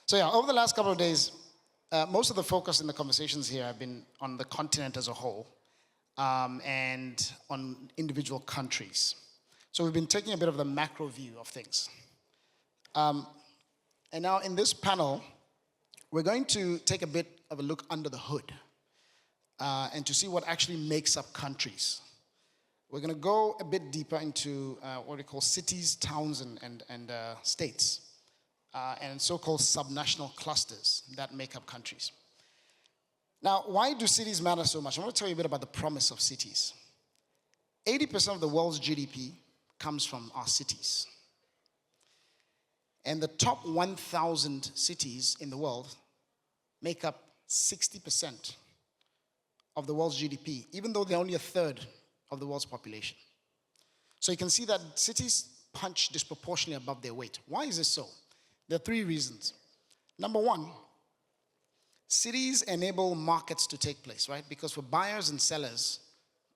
So yeah, over the last couple of days, most of the focus in the conversations here have been on the continent as a whole and on individual countries. So we've been taking a bit of the macro view of things. And now in this panel, we're going to take a bit of a look under the hood and to see what actually makes up countries. We're going to go a bit deeper into what we call cities, towns, and states, and so-called subnational clusters that make up countries. Now, why do cities matter so much? I want to tell you a bit about the promise of cities. 80% of the world's GDP comes from our cities. And the top 1,000 cities in the world make up 60% of the world's GDP, even though they're only a third of the world's population. So you can see that cities punch disproportionately above their weight. Why is this so? There are three reasons. Number one, cities enable markets to take place, right? Because for buyers and sellers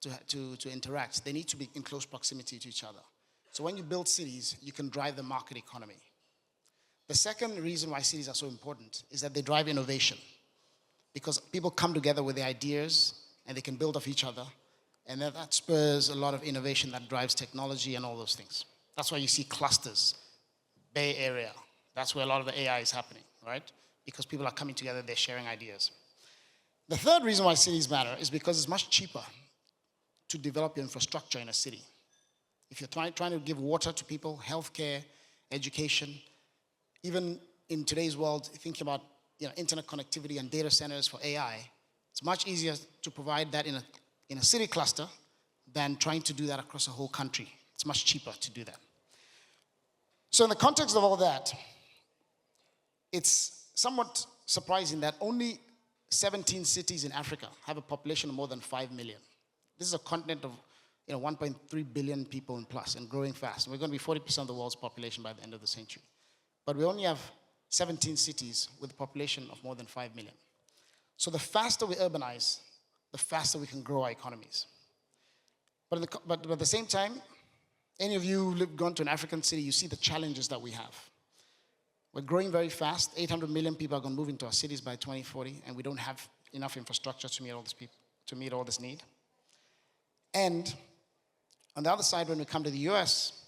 to interact, they need to be in close proximity to each other. So when you build cities, you can drive the market economy. The second reason why cities are so important is that they drive innovation, because people come together with their ideas and they can build off each other, and that spurs a lot of innovation that drives technology and all those things. That's why you see clusters, Bay Area. That's where a lot of the AI is happening, right? Because people are coming together, they're sharing ideas. The third reason why cities matter is because it's much cheaper to develop your infrastructure in a city. If you're trying to give water to people, healthcare, education, even in today's world, thinking about internet connectivity and data centers for AI, it's much easier to provide that in a city cluster than trying to do that across a whole country. It's much cheaper to do that. So in the context of all that, it's somewhat surprising that only 17 cities in Africa have a population of more than 5 million. This is a continent of 1.3 billion people and plus, and growing fast. We're going to be 40% of the world's population by the end of the century. But we only have 17 cities with a population of more than 5 million. So the faster we urbanize, the faster we can grow our economies. But at the same time, any of you who've gone to an African city, you see the challenges that we have. We're growing very fast. 800 million people are going to move into our cities by 2040, and we don't have enough infrastructure to meet all this need. And on the other side, when we come to the US,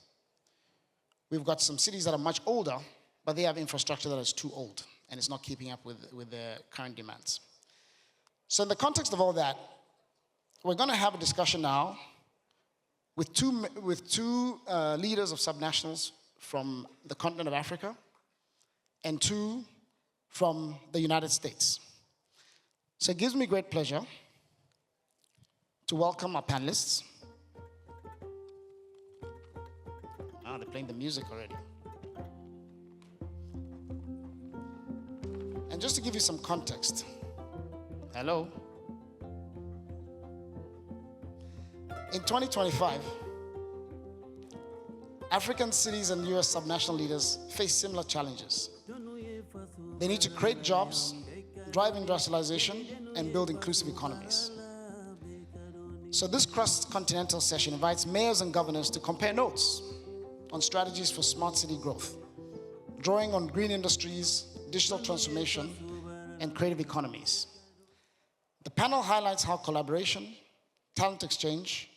we've got some cities that are much older, but they have infrastructure that is too old, and it's not keeping up with the current demands. So in the context of all that, we're going to have a discussion now with two leaders of subnationals from the continent of Africa and two from the United States. So it gives me great pleasure to welcome our panelists. Ah, they're playing the music already. And just to give you some context, hello. In 2025, African cities and US subnational leaders face similar challenges. They need to create jobs, drive industrialization, and build inclusive economies. So this cross-continental session invites mayors and governors to compare notes on strategies for smart city growth, drawing on green industries, digital transformation, and creative economies. The panel highlights how collaboration, talent exchange,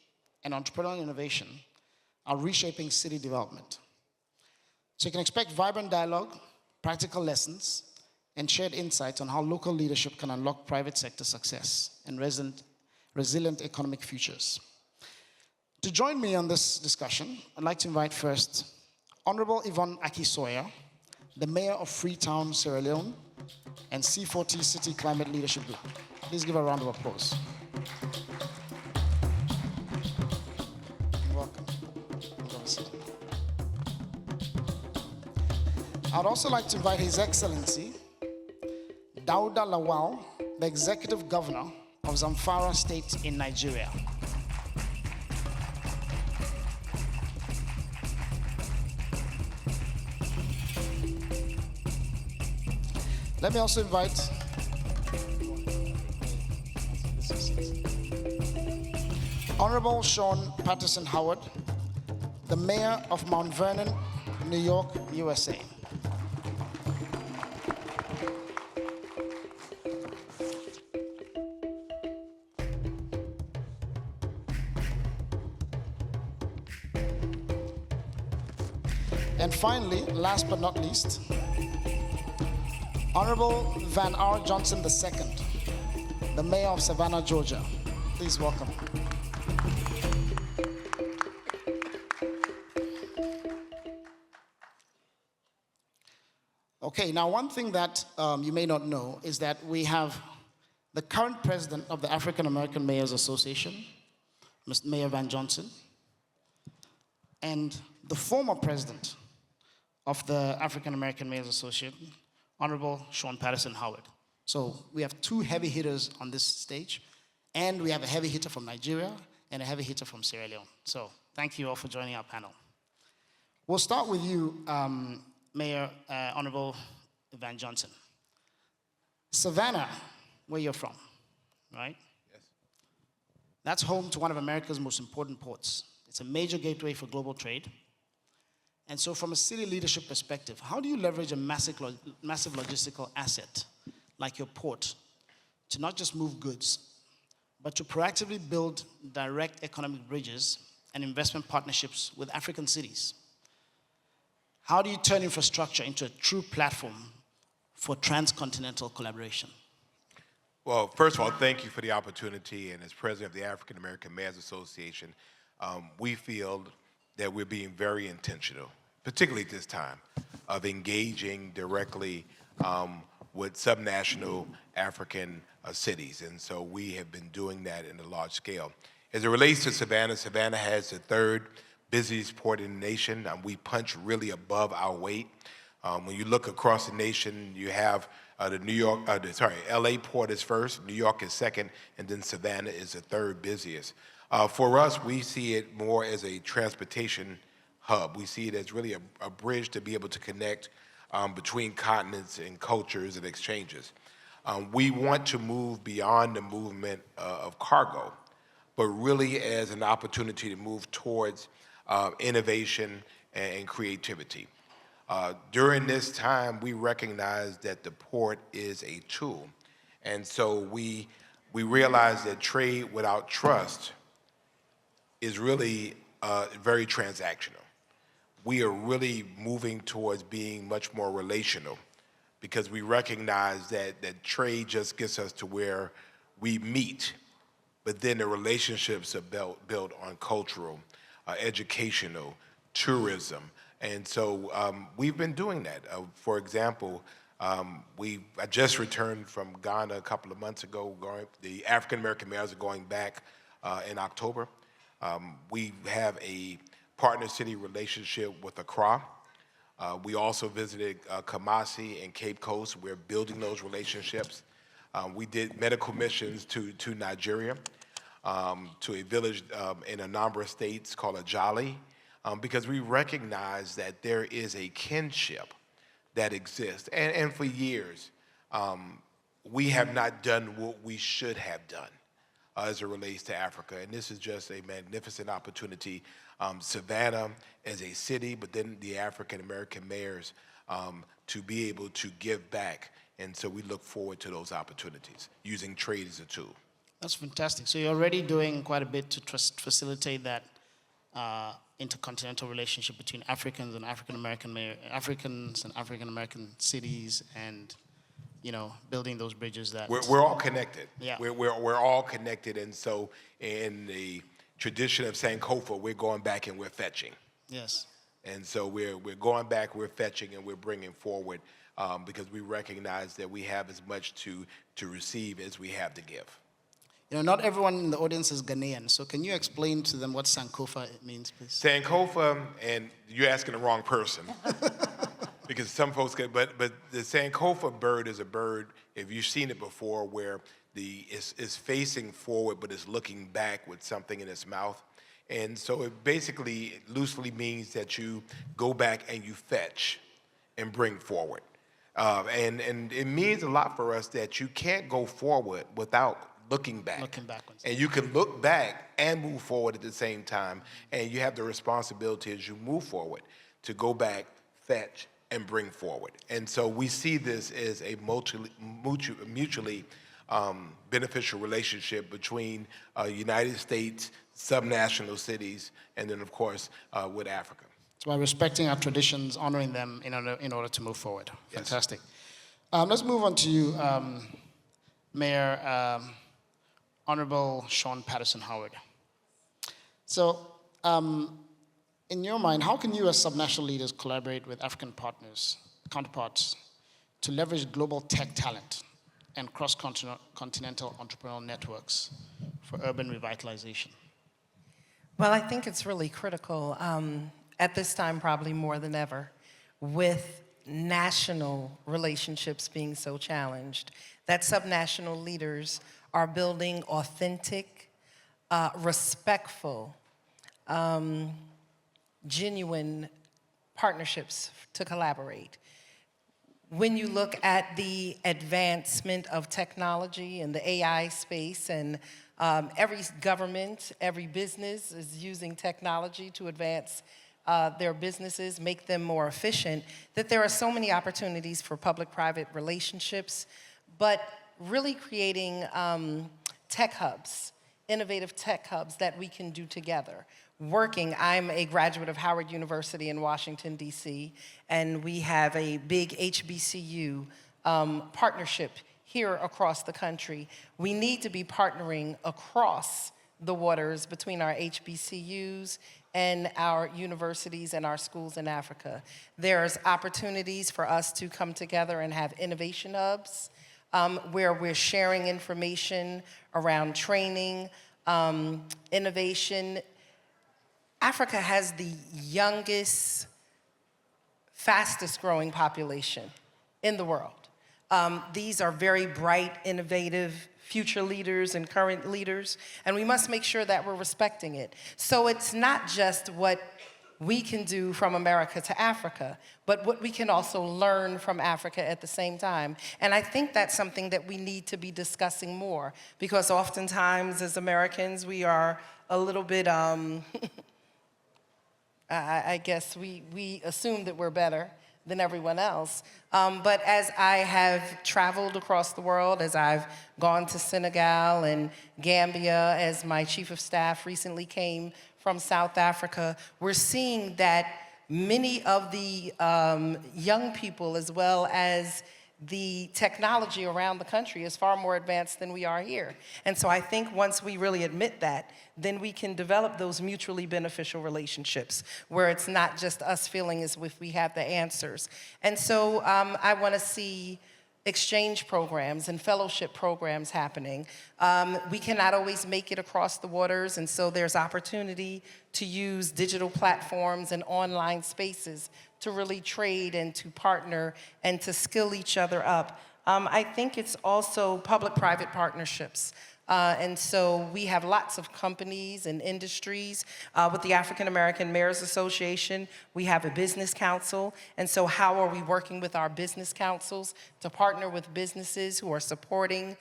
and entrepreneurial innovation are reshaping city development. So you can expect vibrant dialogue, practical lessons, and shared insights on how local leadership can unlock private sector success and resilient economic futures. To join me on this discussion, I'd like to invite first Honorable Yvonne Aki-Sawyerr, the Mayor of Freetown, Sierra Leone, and C40 City Climate Leadership Group. Please give a round of applause. Welcome. I'd also like to invite His Excellency Dauda Lawal, the Executive Governor of Zamfara State in Nigeria. Let me also invite Honorable Shawyn Patterson-Howard, the Mayor of Mount Vernon, New York, USA. And finally, last but not least, Honorable Van R. Johnson II, the Mayor of Savannah, Georgia. Please welcome. Okay, now one thing that you may not know is that we have the current president of the African American Mayors Association, Mr. Mayor Van Johnson, and the former president of the African American Mayors Association, Honorable Shawyn Patterson-Howard. So we have two heavy hitters on this stage, and we have a heavy hitter from Nigeria and a heavy hitter from Sierra Leone. So thank you all for joining our panel. We'll start with you, Mayor, Honorable Van Johnson. Savannah, where you're from, right? Yes. That's home to one of America's most important ports. It's a major gateway for global trade. And so from a city leadership perspective, how do you leverage a massive logistical asset like your port to not just move goods, but to proactively build direct economic bridges and investment partnerships with African cities? How do you turn infrastructure into a true platform for transcontinental collaboration? Well, first of all, thank you for the opportunity. And as president of the African American Mayors Association, we feel that we're being very intentional, particularly at this time, of engaging directly with subnational African cities. And so we have been doing that in a large scale. As it relates to Savannah, Savannah has the third busiest port in the nation. We punch really above our weight. When you look across the nation, you have LA port is first, New York is second, and then Savannah is the third busiest. For us, we see it more as a transportation hub. We see it as really a bridge to be able to connect between continents and cultures and exchanges. We want to move beyond the movement of cargo, but really as an opportunity to move towards innovation and creativity. During this time, we recognize that the port is a tool. And so we realize that trade without trust is really very transactional. We are really moving towards being much more relational because we recognize that trade just gets us to where we meet, but then the relationships are built on cultural, educational, tourism. And so we've been doing that. For example, I just returned from Ghana a couple of months ago. The African American mayors are going back in October. We have a partner city relationship with Accra. We also visited Kumasi and Cape Coast. We're building those relationships. We did medical missions to Nigeria, to a village in a number of states called Ajali, because we recognize that there is a kinship that exists. And for years, we have not done what we should have done as it relates to Africa. And this is just a magnificent opportunity. Savannah as a city, but then the African American mayors to be able to give back. And so we look forward to those opportunities, using trade as a tool. That's fantastic. So you're already doing quite a bit to facilitate that intercontinental relationship between Africans and African American cities, and building those bridges that we're all connected. Yeah, we're all connected, and so in the tradition of Sankofa, we're going back and we're fetching. Yes. And so we're going back, we're fetching, and we're bringing forward because we recognize that we have as much to receive as we have to give. Not everyone in the audience is Ghanaian, so can you explain to them what Sankofa means, please? Sankofa, and you're asking the wrong person, because some folks get, but the Sankofa bird is a bird, if you've seen it before, where it's facing forward, but it's looking back with something in its mouth. And so it basically loosely means that you go back and you fetch and bring forward. And it means a lot for us that you can't go forward without looking back. Looking backwards. And you can look back and move forward at the same time. And you have the responsibility as you move forward to go back, fetch, and bring forward. And so we see this as a mutually beneficial relationship between United States, subnational cities, and then, of course, with Africa. So by respecting our traditions, honoring them in order to move forward. Yes. Fantastic. Let's move on to you, Mayor Honorable Shawyn Patterson-Howard. So, in your mind, how can you as subnational leaders collaborate with African counterparts, to leverage global tech talent and cross-continental entrepreneurial networks for urban revitalization? Well, I think it's really critical at this time, probably more than ever, with national relationships being so challenged, that subnational leaders are building authentic, respectful, genuine partnerships to collaborate. When you look at the advancement of technology in the AI space, and every government, every business is using technology to advance their businesses, make them more efficient, that there are so many opportunities for public-private relationships, but really creating tech hubs, innovative tech hubs that we can do together. I'm a graduate of Howard University in Washington, D.C., and we have a big HBCU partnership here across the country. We need to be partnering across the waters between our HBCUs and our universities and our schools in Africa. There's opportunities for us to come together and have innovation hubs where we're sharing information around training, innovation. Africa has the youngest, fastest growing population in the world. These are very bright, innovative future leaders and current leaders, and we must make sure that we're respecting it. So it's not just what we can do from America to Africa, but what we can also learn from Africa at the same time. And I think that's something that we need to be discussing more, because oftentimes as Americans, we are a little bit, I guess we assume that we're better than everyone else. But as I have traveled across the world, as I've gone to Senegal and Gambia, as my chief of staff recently came from South Africa, we're seeing that many of the young people, as well as the technology around the country, is far more advanced than we are here. And so I think once we really admit that, then we can develop those mutually beneficial relationships where it's not just us feeling as if we have the answers. And so I want to see exchange programs and fellowship programs happening. We cannot always make it across the waters, and so there's opportunity to use digital platforms and online spaces to really trade and to partner and to skill each other up. I think it's also public-private partnerships. And so we have lots of companies and industries. With the African American Mayors Association, we have a business council. And so how are we working with our business councils to partner with businesses who are supporting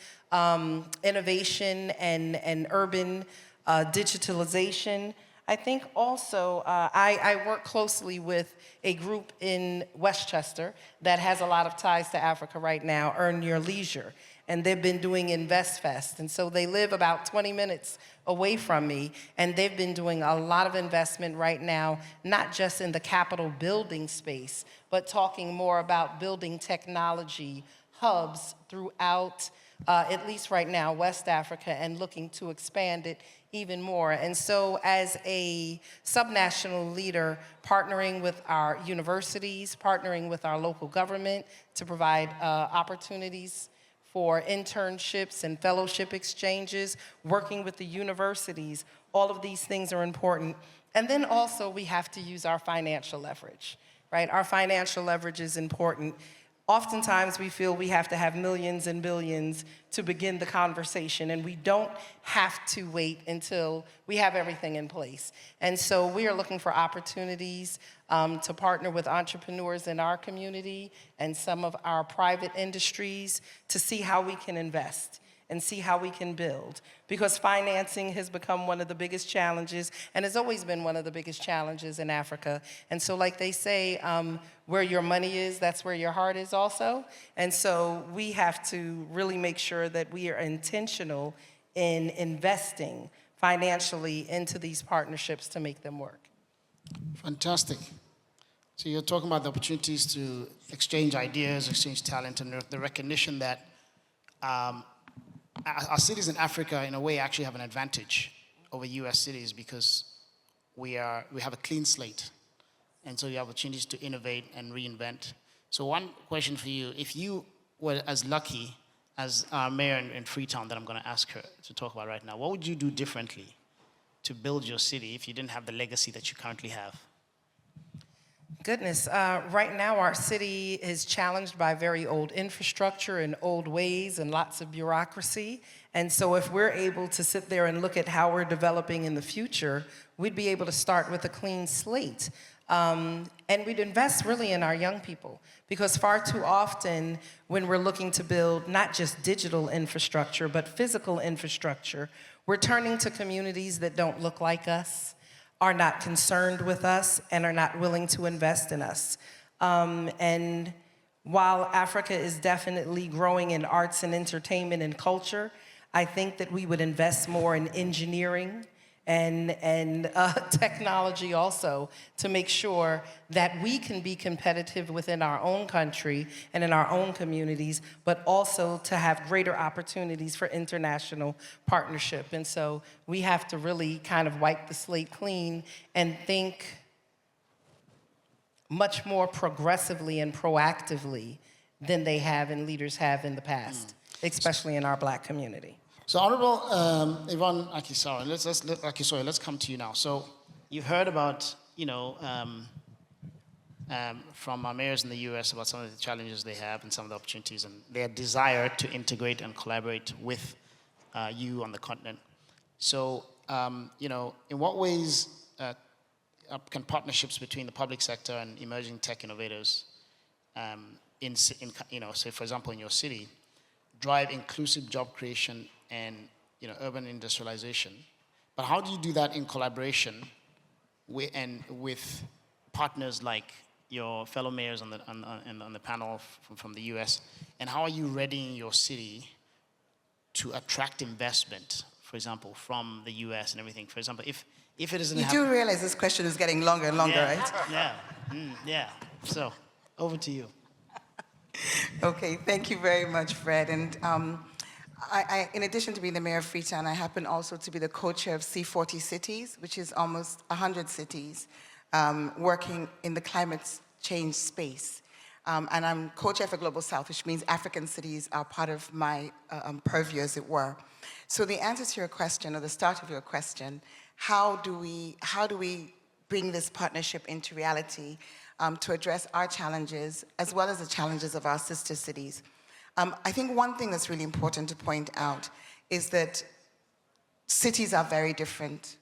innovation and urban digitalization? I think also I work closely with a group in Westchester that has a lot of ties to Africa right now, Earn Your Leisure. And they've been doing InvestFest. And so they live about 20 minutes away from me, and they've been doing a lot of investment right now, not just in the Capitol building space, but talking more about building technology hubs throughout, at least right now, West Africa, and looking to expand it even more. And so as a subnational leader, partnering with our universities, partnering with our local government to provide opportunities for internships and fellowship exchanges, working with the universities, all of these things are important. And then also we have to use our financial leverage, right? Our financial leverage is important. Oftentimes we feel we have to have millions and billions to begin the conversation, and we don't have to wait until we have everything in place. And so we are looking for opportunities to partner with entrepreneurs in our community and some of our private industries to see how we can invest and see how we can build. Because financing has become one of the biggest challenges and has always been one of the biggest challenges in Africa. And so like they say, where your money is, that's where your heart is also. And so we have to really make sure that we are intentional in investing financially into these partnerships to make them work. Fantastic. So you're talking about the opportunities to exchange ideas, exchange talent, and the recognition that our cities in Africa, in a way, actually have an advantage over U.S. cities because we have a clean slate, and so you have opportunities to innovate and reinvent. So one question for you: if you were as lucky as our mayor in Freetown that I'm going to ask her to talk about right now, what would you do differently to build your city if you didn't have the legacy that you currently have? Goodness, right now our city is challenged by very old infrastructure and old ways and lots of bureaucracy. And so if we're able to sit there and look at how we're developing in the future, we'd be able to start with a clean slate. And we'd invest really in our young people, because far too often when we're looking to build not just digital infrastructure, but physical infrastructure, we're turning to communities that don't look like us, are not concerned with us, and are not willing to invest in us. And while Africa is definitely growing in arts and entertainment and culture, I think that we would invest more in engineering and technology also to make sure that we can be competitive within our own country and in our own communities, but also to have greater opportunities for international partnership. And so we have to really kind of wipe the slate clean and think much more progressively and proactively than they have and leaders have in the past, especially in our Black community. So Honorable Yvonne Aki-Sawyerr, let's come to you now. So you've heard about, from our mayors in the U.S. about some of the challenges they have and some of the opportunities and their desire to integrate and collaborate with you on the continent. So, in what ways can partnerships between the public sector and emerging tech innovators, say for example in your city, drive inclusive job creation and urban industrialization? But how do you do that in collaboration with partners like your fellow mayors on the panel from the U.S. And how are you readying your city to attract investment, for example, from the U.S. and everything? For example, if it isn't you do realize this question is getting longer and longer, right? Yeah. So over to you. Okay, thank you very much, Fred. And I, in addition to being the mayor of Freetown, I happen also to be the co-chair of C40 Cities, which is almost 100 cities working in the climate change space. And I'm co-chair for Global South, which means African cities are part of my purview, as it were. So the answer to your question, or the start of your question, how do we bring this partnership into reality to address our challenges as well as the challenges of our sister cities? I think one thing that's really important to point out is that cities are very different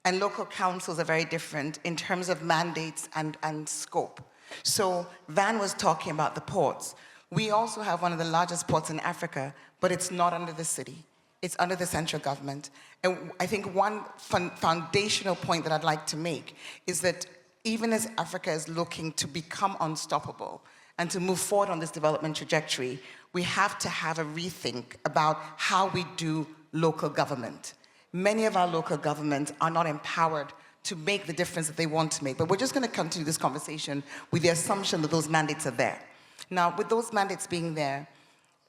and local councils are very different in terms of mandates and scope. So Van was talking about the ports. We also have one of the largest ports in Africa, but it's not under the city. It's under the central government. And I think one foundational point that I'd like to make is that even as Africa is looking to become unstoppable and to move forward on this development trajectory, we have to have a rethink about how we do local government. Many of our local governments are not empowered to make the difference that they want to make. But we're just going to continue this conversation with the assumption that those mandates are there. Now, with those mandates being there,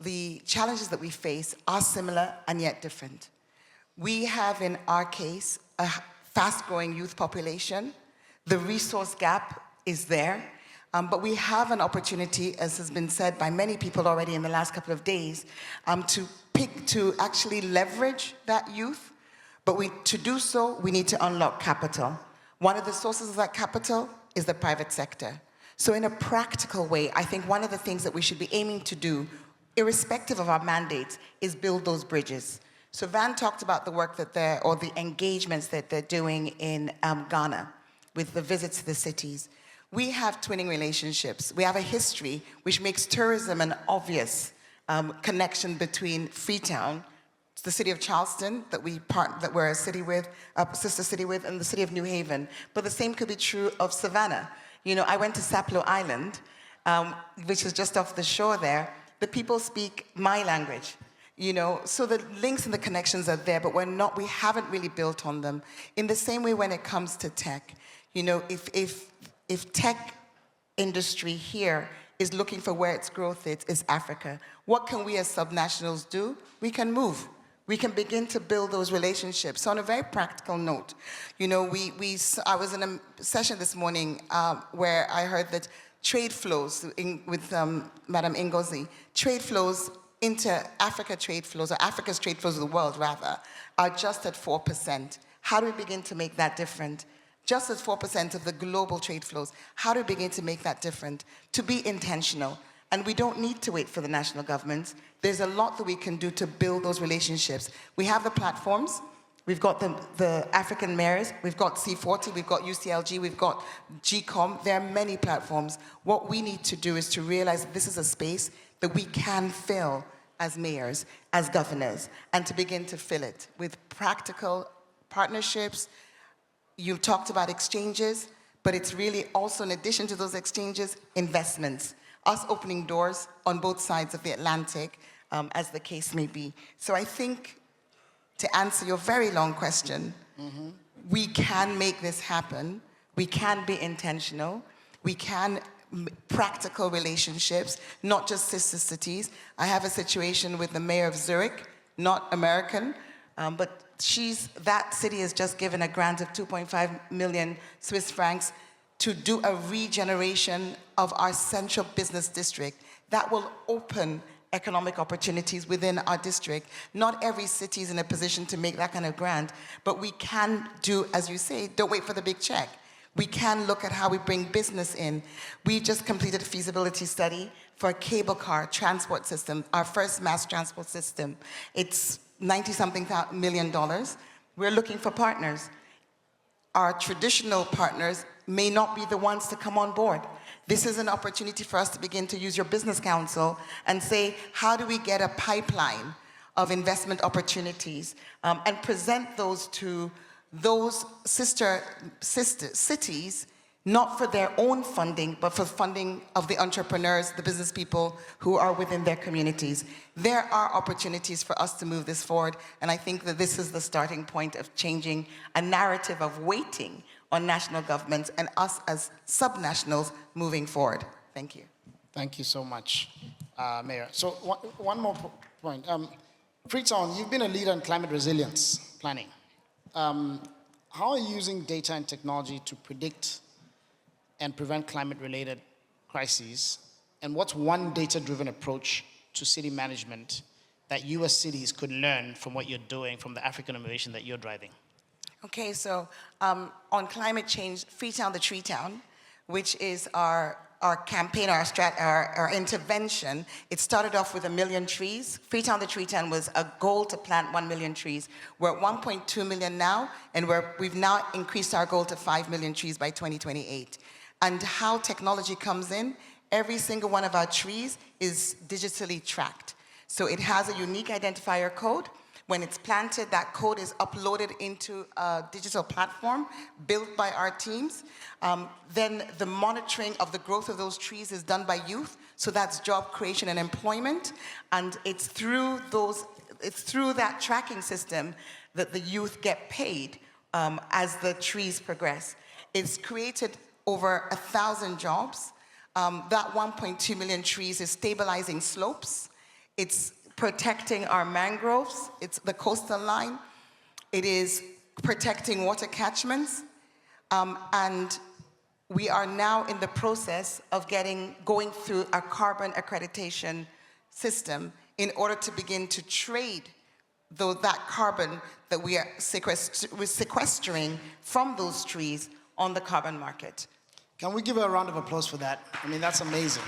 the challenges that we face are similar and yet different. We have, in our case, a fast-growing youth population. The resource gap is there, but we have an opportunity, as has been said by many people already in the last couple of days, to actually leverage that youth. But to do so, we need to unlock capital. One of the sources of that capital is the private sector. So in a practical way, I think one of the things that we should be aiming to do, irrespective of our mandates, is build those bridges. So Van talked about the work that the engagements that they're doing in Ghana with the visits to the cities. We have twinning relationships. We have a history which makes tourism an obvious connection between Freetown, the city of Charleston that we're a city with, a sister city with, and the city of New Haven. But the same could be true of Savannah. I went to Sapelo Island, which is just off the shore there. The people speak my language. So the links and the connections are there, but we haven't really built on them. In the same way when it comes to tech, if tech industry here is looking for where its growth is Africa. What can we as subnationals do? We can move. We can begin to build those relationships. So on a very practical note, you know, I was in a session this morning where I heard that trade flows with Madam Ngozi, trade flows into Africa trade flows, or Africa's trade flows of the world rather, are just at 4%. How do we begin to make that different? Just as 4% of the global trade flows, how do we begin to make that different? To be intentional. And we don't need to wait for the national governments. There's a lot that we can do to build those relationships. We have the platforms. We've got the African mayors. We've got C40. We've got UCLG. We've got GCOM. There are many platforms. What we need to do is to realize that this is a space that we can fill as mayors, as governors, and to begin to fill it with practical partnerships. You talked about exchanges, but it's really also, in addition to those exchanges, investments. Us opening doors on both sides of the Atlantic, as the case may be. So I think, to answer your very long question, we can make this happen. We can be intentional. We can practical relationships, not just sister cities. I have a situation with the mayor of Zurich, not American, but that city has just given a grant of 2.5 million Swiss francs to do a regeneration of our central business district. That will open economic opportunities within our district. Not every city is in a position to make that kind of grant, but we can do, as you say, don't wait for the big check. We can look at how we bring business in. We just completed a feasibility study for a cable car transport system, our first mass transport system. It's $90-something million. We're looking for partners. Our traditional partners may not be the ones to come on board. This is an opportunity for us to begin to use your business council and say, how do we get a pipeline of investment opportunities and present those to those sister cities, not for their own funding, but for funding of the entrepreneurs, the business people who are within their communities. There are opportunities for us to move this forward, and I think that this is the starting point of changing a narrative of waiting on national governments and us as subnationals moving forward. Thank you. Thank you so much, Mayor. So one more point. Freetown, you've been a leader in climate resilience planning. How are you using data and technology to predict and prevent climate-related crises? And what's one data-driven approach to city management that you as cities could learn from what you're doing, from the African innovation that you're driving? Okay, so on climate change, Freetown the Tree Town, which is our campaign, our intervention, it started off with 1 million trees. Freetown the Tree Town was a goal to plant 1 million trees. We're at 1.2 million now, and we've now increased our goal to 5 million trees by 2028. And how technology comes in, every single one of our trees is digitally tracked. So it has a unique identifier code. When it's planted, that code is uploaded into a digital platform built by our teams. Then the monitoring of the growth of those trees is done by youth. So that's job creation and employment. And it's through that tracking system that the youth get paid as the trees progress. It's created over 1,000 jobs. That 1.2 million trees is stabilizing slopes. It's protecting our mangroves. It's the coastal line. It is protecting water catchments. And we are now in the process of going through a carbon accreditation system in order to begin to trade that carbon that we're sequestering from those trees on the carbon market. Can we give her a round of applause for that? I mean, that's amazing.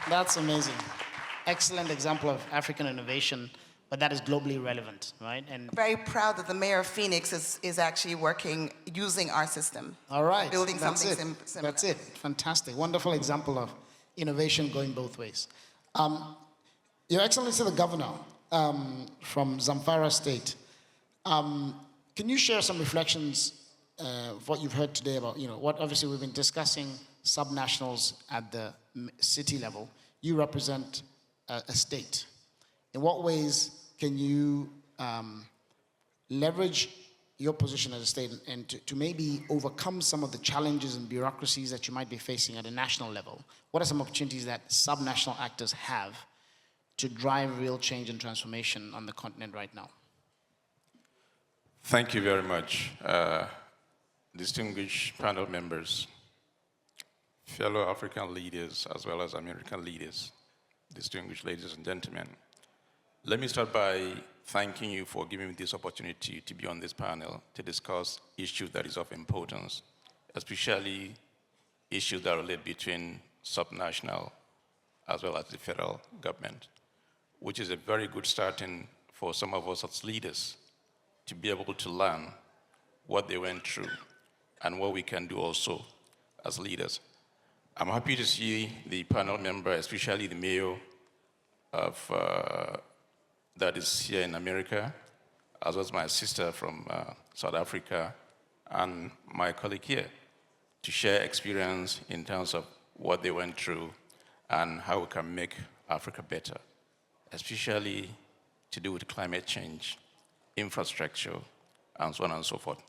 That's amazing. Excellent example of African innovation, but that is globally relevant, right? And very proud that the mayor of Phoenix is actually working using our system. All right. Building something similar. That's it. Fantastic. Wonderful example of innovation going both ways. Your Excellency the Governor from Zamfara State, can you share some reflections of what you've heard today about, what obviously we've been discussing subnationals at the city level. You represent a state. In what ways can you leverage your position as a state and to maybe overcome some of the challenges and bureaucracies that you might be facing at a national level? What are some opportunities that subnational actors have to drive real change and transformation on the continent right now? Thank you very much, distinguished panel members, fellow African leaders, as well as American leaders, distinguished ladies and gentlemen. Let me start by thanking you for giving me this opportunity to be on this panel to discuss issues that is of importance, especially issues that relate between subnational as well as the federal government, which is a very good starting for some of us as leaders to be able to learn what they went through and what we can do also as leaders. I'm happy to see the panel member, especially the mayor of that is here in America, as well as my sister from South Africa, and my colleague here, to share experience in terms of what they went through and how we can make Africa better, especially to do with climate change, infrastructure, and so on and so forth.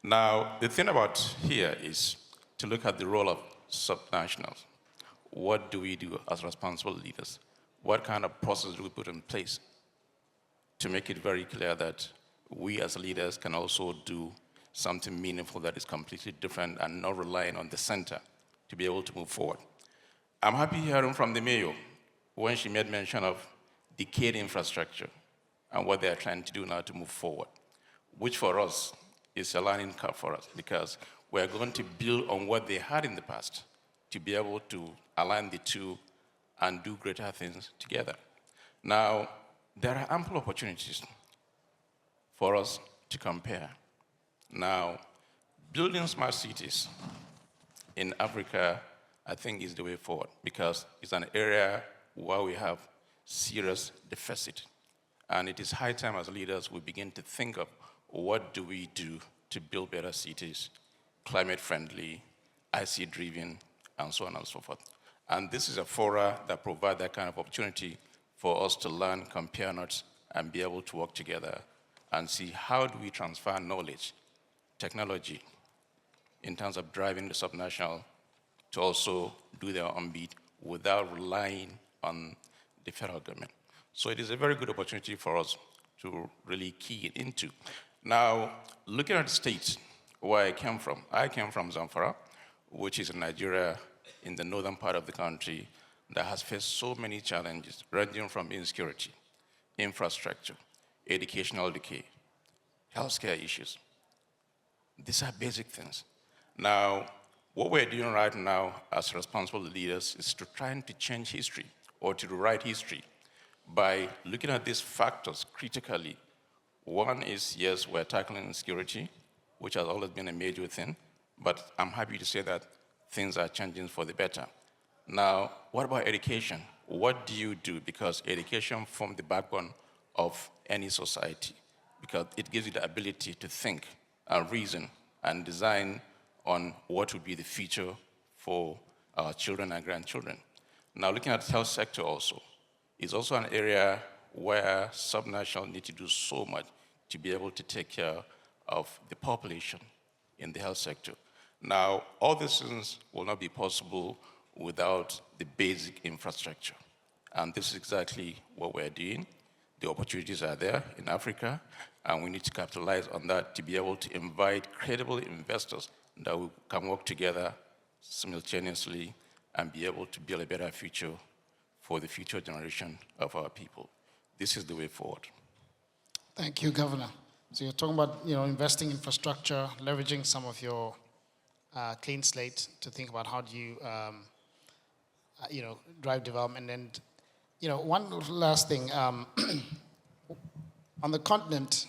Now, the thing about here is to look at the role of subnationals. What do we do as responsible leaders? What kind of process do we put in place to make it very clear that we as leaders can also do something meaningful that is completely different and not relying on the center to be able to move forward? I'm happy hearing from the mayor when she made mention of decayed infrastructure and what they are trying to do now to move forward, which for us is a learning curve for us because we're going to build on what they had in the past to be able to align the two and do greater things together. Now, there are ample opportunities for us to compare. Now, building smart cities in Africa, I think, is the way forward because it's an area where we have serious deficit. And it is high time as leaders we begin to think of what do we do to build better cities, climate-friendly, IC-driven, and so on and so forth. And this is a fora that provides that kind of opportunity for us to learn, compare notes, and be able to work together and see how do we transfer knowledge, technology, in terms of driving the subnational to also do their own beat without relying on the federal government. So it is a very good opportunity for us to really key it into. Now, looking at the states where I came from Zamfara, which is in Nigeria, in the northern part of the country, that has faced so many challenges, ranging from insecurity, infrastructure, educational decay, healthcare issues. These are basic things. Now, what we're doing right now as responsible leaders is to try to change history or to rewrite history by looking at these factors critically. One is, yes, we're tackling insecurity, which has always been a major thing, but I'm happy to say that things are changing for the better. Now, what about education? What do you do? Because education forms the backbone of any society, because it gives you the ability to think and reason and design on what would be the future for our children and grandchildren. Now, looking at the health sector also, is also an area where subnational need to do so much to be able to take care of the population in the health sector. Now, all these things will not be possible without the basic infrastructure. And this is exactly what we're doing. The opportunities are there in Africa, and we need to capitalize on that to be able to invite credible investors that we can work together simultaneously and be able to build a better future for the future generation of our people. This is the way forward. Thank you, Governor. So you're talking about investing in infrastructure, leveraging some of your clean slate to think about how do you drive development. And one last thing, on the continent,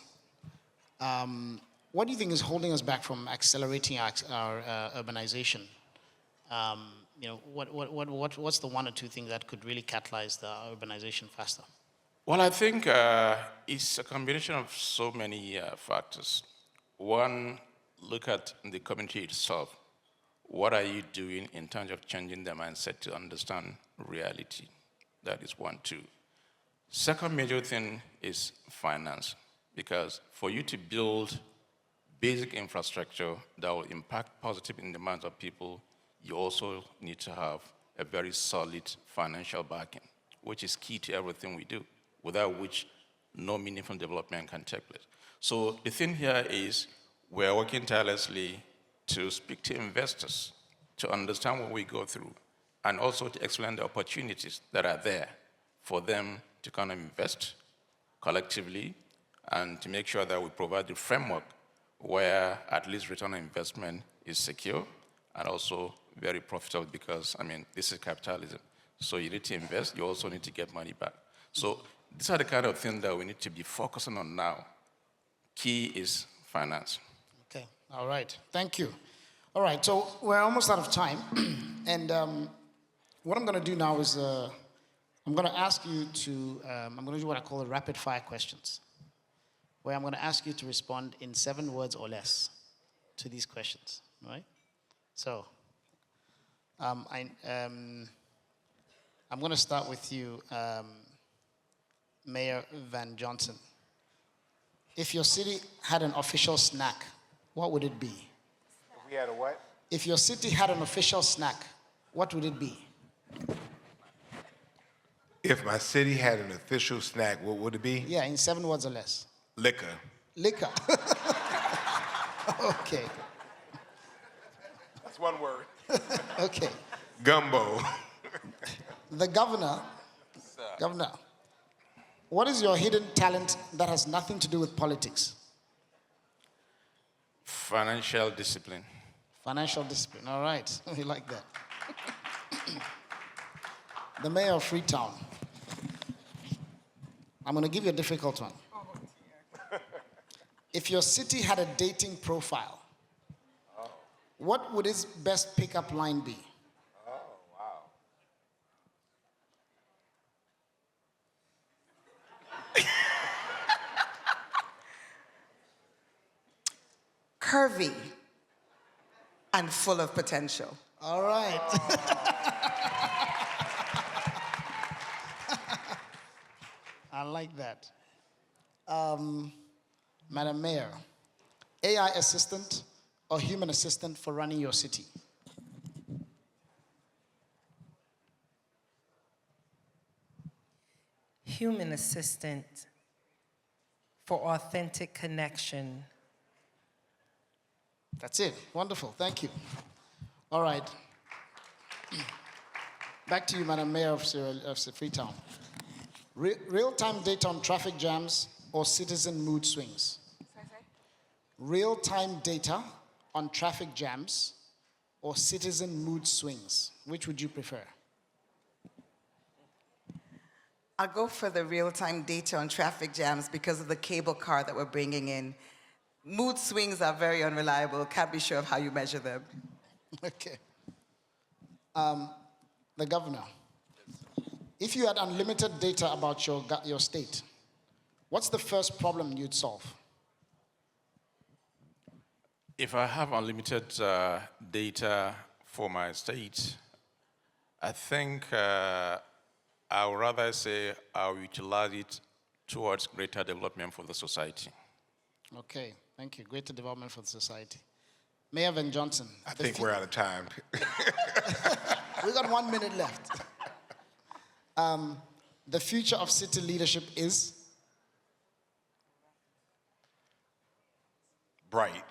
what do you think is holding us back from accelerating our urbanization? What's the one or two things that could really catalyze the urbanization faster? Well, I think it's a combination of so many factors. One, look at the community itself. What are you doing in terms of changing their mindset to understand reality? That is one, two. Second major thing is finance, because for you to build basic infrastructure that will impact positively in the minds of people, you also need to have a very solid financial backing, which is key to everything we do, without which no meaningful development can take place. So the thing here is we're working tirelessly to speak to investors, to understand what we go through, and also to explain the opportunities that are there for them to kind of invest collectively and to make sure that we provide the framework where at least return on investment is secure and also very profitable because, I mean, this is capitalism. So you need to invest, you also need to get money back. So these are the kind of things that we need to be focusing on now. Key is finance. Okay, all right, thank you. All right, so we're almost out of time. And what I'm gonna do now is I'm gonna ask you to, I'm gonna do what I call the rapid fire questions, where I'm gonna ask you to respond in 7 words or less to these questions, all right? So, I'm gonna start with you, Mayor Van Johnson. If your city had an official snack, what would it be? If we had a what? If your city had an official snack, what would it be? If my city had an official snack, what would it be? Yeah, in 7 words or less. Liquor. Liquor. Okay, That's one word. okay. Gumbo. The governor, what is your hidden talent that has nothing to do with politics? Financial discipline. Financial discipline, all right. We like that. The mayor of Freetown. I'm going to give you a difficult one. If your city had a dating profile, what would its best pickup line be? Curvy and full of potential. All right. I like that. Madam Mayor, AI assistant or human assistant for running your city? Human assistant for authentic connection. That's it. Wonderful. Thank you. All right. Back to you, Madam Mayor of Freetown. Real-time data on traffic jams or citizen mood swings? Real-time data on traffic jams or citizen mood swings? Which would you prefer? I'll go for the real-time data on traffic jams because of the cable car that we're bringing in. Mood swings are very unreliable. Can't be sure of how you measure them. Okay. The governor. If you had unlimited data about your state, what's the first problem you'd solve? If I have unlimited data for my state, I think I would rather say I'll utilize it towards greater development for the society. Okay, thank you. Greater development for the society. Mayor Van Johnson. I think we're out of time. We got 1 minute left. The future of city leadership is? Bright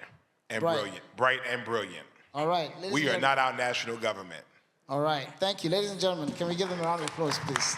and brilliant. Bright and brilliant. All right. We are not our national government. All right. Thank you. Ladies and gentlemen, can we give them a round of applause, please?